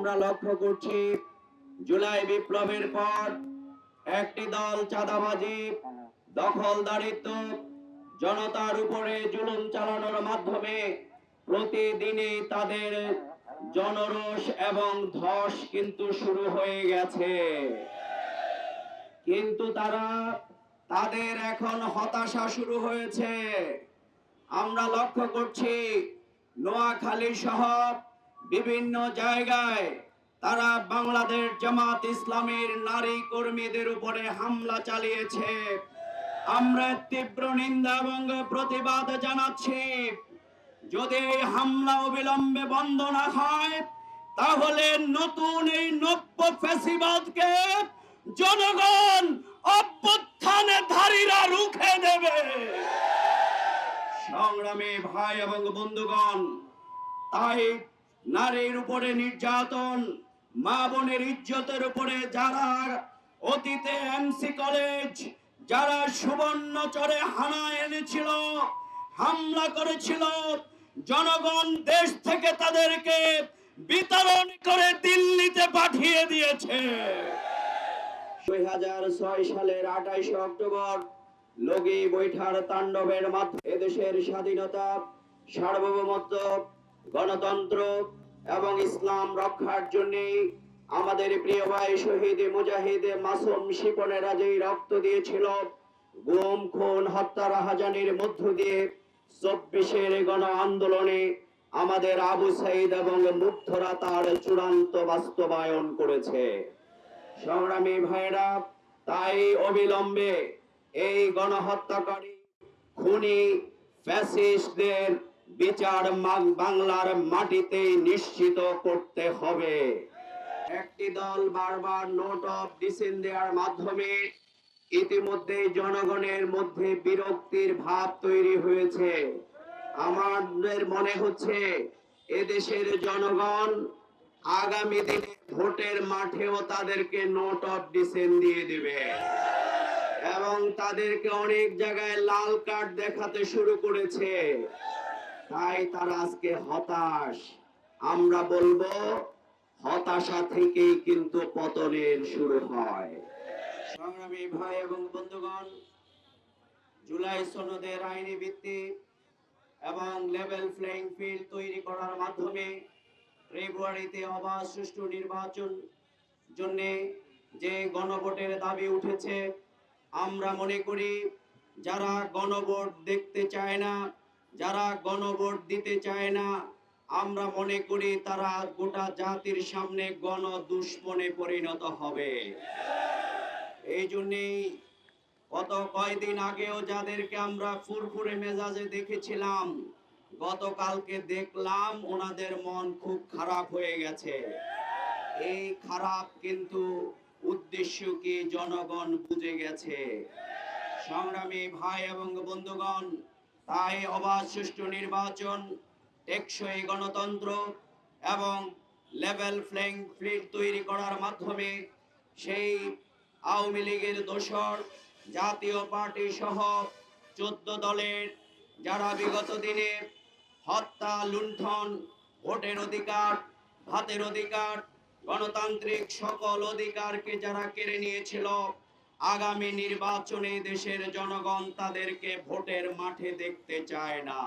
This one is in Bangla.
আমরা লক্ষ্য করছি জুলাই বিপ্লবের পর একটি দল চাঁদাবাজি, দখলদারিত্ব, জনতার উপরে জুলুম চালানোর মাধ্যমে প্রতিদিনই তাদের জনরোষ এবং ধস কিন্তু শুরু হয়ে গেছে। কিন্তু তাদের এখন হতাশা শুরু হয়েছে। আমরা লক্ষ্য করছি নোয়াখালী সহ বিভিন্ন জায়গায় তারা বাংলাদেশ জামাত ইসলামের নারী কর্মীদের উপরে হামলা চালিয়েছে। আমরা তীব্র নিন্দা এবং প্রতিবাদ জানাচ্ছি। যদি এই হামলা অবিলম্বে বন্ধ না হয়, তাহলে নতুন এই নব্য ফ্যাসিবাদকে জনগণ অভ্যুত্থানধারীরা রুখে দেবে। সংগ্রামী ভাই এবং বন্ধুগণ, তাই নারীর উপরে নির্যাতন, মা বোনের ইজ্জতের উপরে যারা অতীতে এমসি কলেজ, যারা সুবর্ণচরে হানা এনেছিল, হামলা করেছিল, জনগণ দেশ থেকে তাদেরকে বিতরণ করে দিল্লিতে পাঠিয়ে দিয়েছে। 2006 সালের 28 অক্টোবর লগি বৈঠার তাণ্ডবের মাধ্যমে এদেশের স্বাধীনতা, সার্বভৌমত্ব, গণতন্ত্র এবং ইসলাম রক্ষার জন্য আমাদের প্রিয় ভাই শহীদ মুজাহিদ মাসুম শিপনেরা যেই রক্ত দিয়েছিল, গুম খুন হত্যা রাহাজানির মধ্য দিয়ে 24-এর গণ আন্দোলনে আমাদের আবু সাইদ এবং মুগ্ধরা তার চূড়ান্ত বাস্তবায়ন করেছে। সংগ্রামী ভাইরা, তাই অবিলম্বে এই গণহত্যাকারী খুনি ফ্যাসিস্টদের বিচার বাংলার মাটিতে নিশ্চিত করতে হবে। একটি দল বারবার নোট অফ ডিসেন্ট দেওয়ার মাধ্যমে ইতিমধ্যে জনগণের মধ্যে বিরক্তির ভাব তৈরি হয়েছে। আমাদের মনে হচ্ছে এদেশের জনগণ আগামী দিনে ভোটের মাঠেও তাদেরকে নোট অফ ডিসেন্ট দিয়ে দিবে এবং তাদেরকে অনেক জায়গায় লাল কার্ড দেখাতে শুরু করেছে। তাই তারা আজকে হতাশ। আমরা বলবো, হতাশা থেকেই কিন্তু পতনের শুরু হয়। সংগ্রামী ভাই এবং বন্ধুগণ, জুলাই সনদের আইনি ভিত্তি এবং লেভেল প্লেইং ফিল্ড তৈরি করার মাধ্যমে ফেব্রুয়ারিতে অবাধ সুষ্ঠু নির্বাচন জন্য যে গণভোটের দাবি উঠেছে, আমরা মনে করি যারা গণভোট দেখতে চায় না, যারা গণভোট দিতে চায় না, আমরা মনে করি তারা গোটা জাতির সামনে গণদুশমনে পরিণত হবে। এই জন্যই গত কয়েকদিন আগেও যাদেরকে আমরা ফুরফুরে মেজাজে দেখেছিলাম, গতকালকে দেখলাম ওনাদের মন খুব খারাপ হয়ে গেছে। এই খারাপ কিন্তু উদ্দেশ্য কি জনগণ বুঝে গেছে। সংগ্রামী ভাই এবং বন্ধুগণ, তাই অবাধ সুষ্ঠু নির্বাচন, টেকসই গণতন্ত্র এবং লেভেল প্লেইং ফিল্ড তৈরি করার মাধ্যমে সেই আওয়ামী লীগের দোসর জাতীয় পার্টি সহ 14 দলের যারা বিগত দিনে হত্যা, লুণ্ঠন, ভোটের অধিকার, ভাতের অধিকার, গণতান্ত্রিক সকল অধিকারকে যারা কেড়ে নিয়েছিল, আগামী নির্বাচনে দেশের জনগণ তাদেরকে ভোটের মাঠে দেখতে চায় না।